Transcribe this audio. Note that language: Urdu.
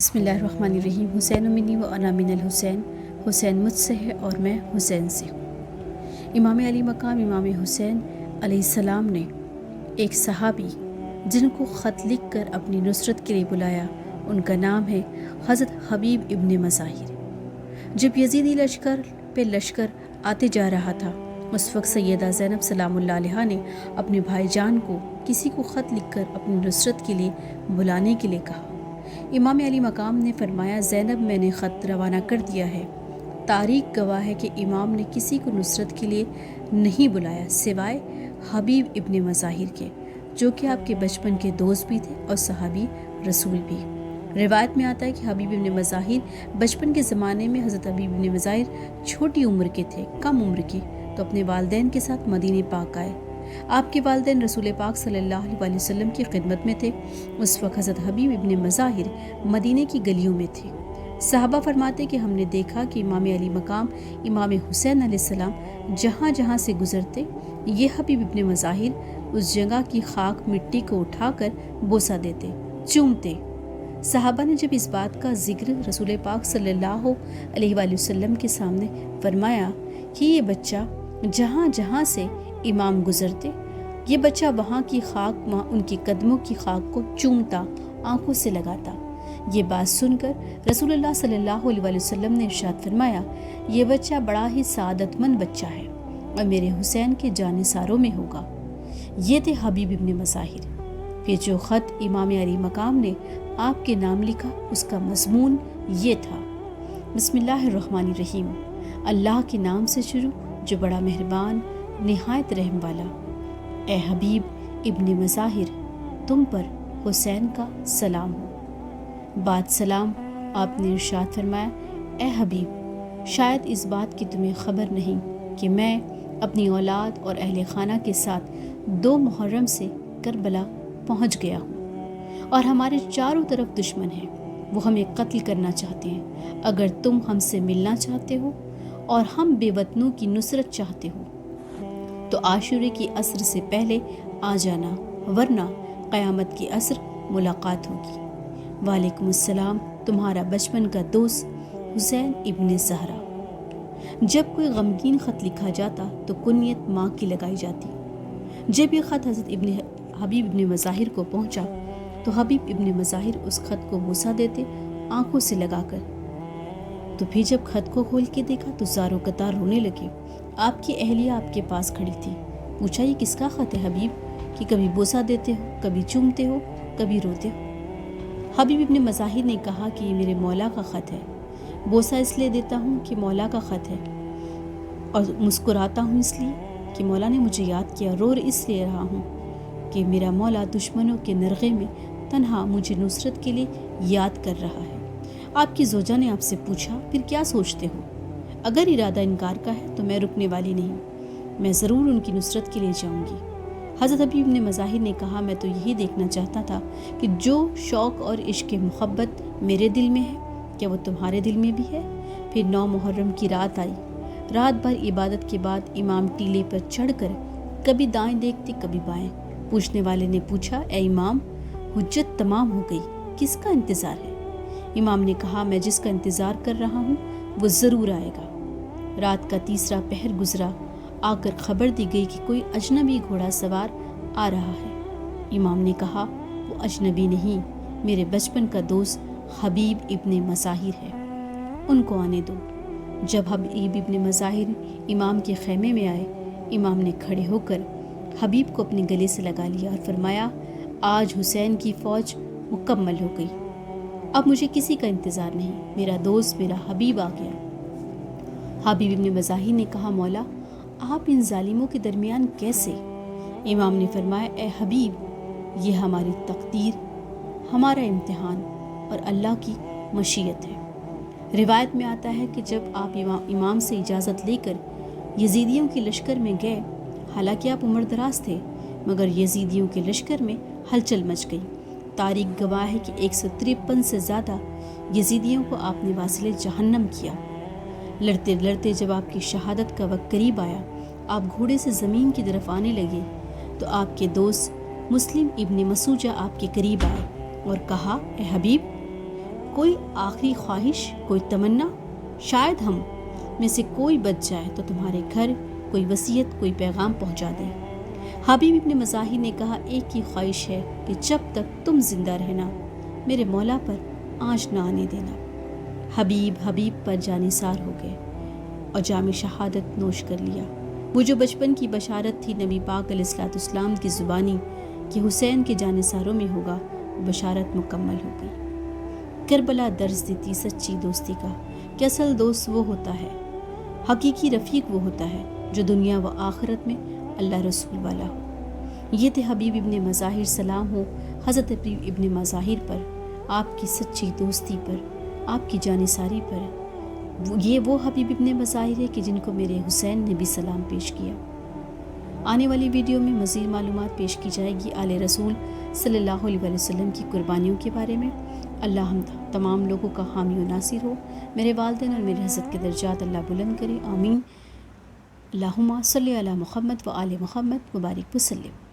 بسم اللہ الرحمن الرحیم۔ حسین منی و انا من الحسین، حسین مجھ سے ہے اور میں حسین سے ہوں۔ امام علی مقام امام حسین علیہ السلام نے ایک صحابی جن کو خط لکھ کر اپنی نصرت کے لیے بلایا، ان کا نام ہے حضرت حبیب ابن مظاہر۔ جب یزیدی لشکر آتے جا رہا تھا، اس وقت سیدہ زینب سلام اللہ علیہا نے اپنے بھائی جان کو کسی کو خط لکھ کر اپنی نصرت کے لیے بلانے کے لیے کہا۔ امام علی مقام نے فرمایا، زینب میں نے خط روانہ کر دیا ہے۔ تاریخ گواہ ہے کہ امام نے کسی کو نصرت کے لیے نہیں بلایا سوائے حبیب ابن مظاہر کے، جو کہ آپ کے بچپن کے دوست بھی تھے اور صحابی رسول بھی۔ روایت میں آتا ہے کہ حبیب ابن مظاہر بچپن کے زمانے میں حضرت حبیب ابن مظاہر چھوٹی عمر کے تھے، کم عمر کے، تو اپنے والدین کے ساتھ مدینہ پاک آئے۔ آپ کے والدین رسول پاک صلی اللہ علیہ وسلم کی خدمت میں تھے۔ اس وقت حضرت حبیب ابن مظاہر مدینہ کی گلیوں میں تھے۔ صحابہ فرماتے کہ ہم نے دیکھا کہ امام علی مقام امام حسین علیہ السلام جہاں جہاں سے گزرتے، یہ حبیب ابن مظاہر اس جگہ کی خاک مٹی کو اٹھا کر بوسہ دیتے، چومتے۔ صحابہ نے جب اس بات کا ذکر رسول پاک صلی اللہ علیہ وسلم کے سامنے فرمایا کہ یہ بچہ جہاں جہاں سے امام گزرتے، یہ بچہ وہاں کی خاک، ان کے قدموں کی خاک کو چومتا، آنکھوں سے لگاتا، یہ بات سن کر رسول اللہ صلی اللہ علیہ وسلم نے ارشاد فرمایا، یہ بچہ بڑا ہی سعادت مند بچہ ہے اور میرے حسین کے جانثاروں میں ہوگا۔ یہ تھے حبیب ابن مظاہر۔ پھر جو خط امام علی مقام نے آپ کے نام لکھا، اس کا مضمون یہ تھا: بسم اللہ الرحمن الرحیم، اللہ کے نام سے شروع جو بڑا مہربان نہایت رحم والا۔ اے حبیب ابن مظاہر، تم پر حسین کا سلام ہو۔ بعد سلام آپ نے ارشاد فرمایا، اے حبیب، شاید اس بات کی تمہیں خبر نہیں کہ میں اپنی اولاد اور اہل خانہ کے ساتھ 2 محرم سے کربلا پہنچ گیا ہوں، اور ہمارے چاروں طرف دشمن ہیں، وہ ہمیں قتل کرنا چاہتے ہیں۔ اگر تم ہم سے ملنا چاہتے ہو اور ہم بے وطنوں کی نصرت چاہتے ہو تو عاشورے کی عصر سے پہلے آ جانا، ورنہ قیامت کی عصر ملاقات ہوگی۔ وعلیکم السلام، تمہارا بچپن کا دوست حسین ابن زہرا۔ جب کوئی غمگین خط لکھا جاتا تو کنیت ماں کی لگائی جاتی۔ جب یہ خط حضرت حبیب ابن مظاہر کو پہنچا تو حبیب ابن مظاہر اس خط کو بوسہ دیتے، آنکھوں سے لگا کر۔ تو پھر جب خط کو کھول کے دیکھا تو زاروں قطار رونے لگے۔ آپ کی اہلیہ آپ کے پاس کھڑی تھی۔ پوچھا، یہ کس کا خط ہے حبیب، کہ کبھی بوسہ دیتے ہو، کبھی چومتے ہو، کبھی روتے ہو؟ حبیب ابن مظاہر نے کہا کہ یہ میرے مولا کا خط ہے۔ بوسہ اس لیے دیتا ہوں کہ مولا کا خط ہے، اور مسکراتا ہوں اس لیے کہ مولا نے مجھے یاد کیا، رو اس لیے رہا ہوں کہ میرا مولا دشمنوں کے نرغے میں تنہا مجھے نصرت کے لیے یاد کر رہا ہے۔ آپ کی زوجہ نے آپ سے پوچھا، پھر کیا سوچتے ہو؟ اگر ارادہ انکار کا ہے تو میں رکنے والی نہیں، میں ضرور ان کی نصرت کے لیے جاؤں گی۔ حضرت حبیب نے مظاہر نے کہا، میں تو یہی دیکھنا چاہتا تھا کہ جو شوق اور عشق محبت میرے دل میں ہے، کیا وہ تمہارے دل میں بھی ہے؟ پھر 9 محرم کی رات آئی۔ رات بھر عبادت کے بعد امام ٹیلے پر چڑھ کر کبھی دائیں دیکھتے، کبھی بائیں۔ پوچھنے والے نے پوچھا، اے امام، حجت تمام ہو گئی، کس کا انتظار ہے؟ امام نے کہا، میں جس کا انتظار کر رہا ہوں وہ ضرور آئے گا۔ رات کا تیسرا پہر گزرا، آ کر خبر دی گئی کہ کوئی اجنبی گھوڑا سوار آ رہا ہے۔ امام نے کہا، وہ اجنبی نہیں، میرے بچپن کا دوست حبیب ابن مظاہر ہے، ان کو آنے دو۔ جب حبیب ابن مظاہر امام کے خیمے میں آئے، امام نے کھڑے ہو کر حبیب کو اپنے گلے سے لگا لیا اور فرمایا، آج حسین کی فوج مکمل ہو گئی، اب مجھے کسی کا انتظار نہیں، میرا دوست، میرا حبیب آ گیا۔ حبیب ابن مظاہر نے کہا، مولا، آپ ان ظالموں کے درمیان کیسے؟ امام نے فرمایا، اے حبیب، یہ ہماری تقدیر، ہمارا امتحان اور اللہ کی مشیت ہے۔ روایت میں آتا ہے کہ جب آپ امام سے اجازت لے کر یزیدیوں کے لشکر میں گئے، حالانکہ آپ عمر دراز تھے، مگر یزیدیوں کے لشکر میں ہلچل مچ گئی۔ تاریخ گواہ ہے کہ 153 سے زیادہ یزیدیوں کو آپ نے واصل جہنم کیا۔ لڑتے لڑتے جب آپ کی شہادت کا وقت قریب آیا، آپ گھوڑے سے زمین کی طرف آنے لگے تو آپ کے دوست مسلم ابن مسوجہ آپ کے قریب آئے اور کہا، اے حبیب، کوئی آخری خواہش، کوئی تمنا؟ شاید ہم میں سے کوئی بچ جائے تو تمہارے گھر کوئی وصیت، کوئی پیغام پہنچا دے۔ حبیب ابن مظاہر نے کہا، ایک ہی خواہش ہے کہ جب تک تم زندہ رہنا میرے مولا پر آنچ نہ آنے دینا۔ حبیب پر جانثار ہو گئے اور جام شہادت نوش کر لیا۔ وہ جو بچپن کی بشارت تھی نبی پاک علیہ الصلوۃ والسلام کی زبانی کہ حسین کے جانثاروں میں ہوگا، وہ بشارت مکمل ہو گئی۔ کربلا درس دیتی سچی دوستی کا کہ اصل دوست وہ ہوتا ہے، حقیقی رفیق وہ ہوتا ہے جو دنیا و آخرت میں اللہ رسول والا ہو۔ یہ تھے حبیب ابن مظاہر، سلام ہو حضرت حبیب ابن مظاہر پر، آپ کی سچی دوستی پر، آپ کی جانثاری پر۔ یہ وہ حبیب ابن مظاہر ہے کہ جن کو میرے حسین نے بھی سلام پیش کیا۔ آنے والی ویڈیو میں مزید معلومات پیش کی جائے گی آل رسول صلی اللہ علیہ وسلم کی قربانیوں کے بارے میں۔ اللہ ہم تمام لوگوں کا حامی و ناصر ہو، میرے والدین اور میرے حضرت کے درجات اللہ بلند کرے، آمین۔ اللہم صلی علی محمد و آل محمد وبارک وسلم۔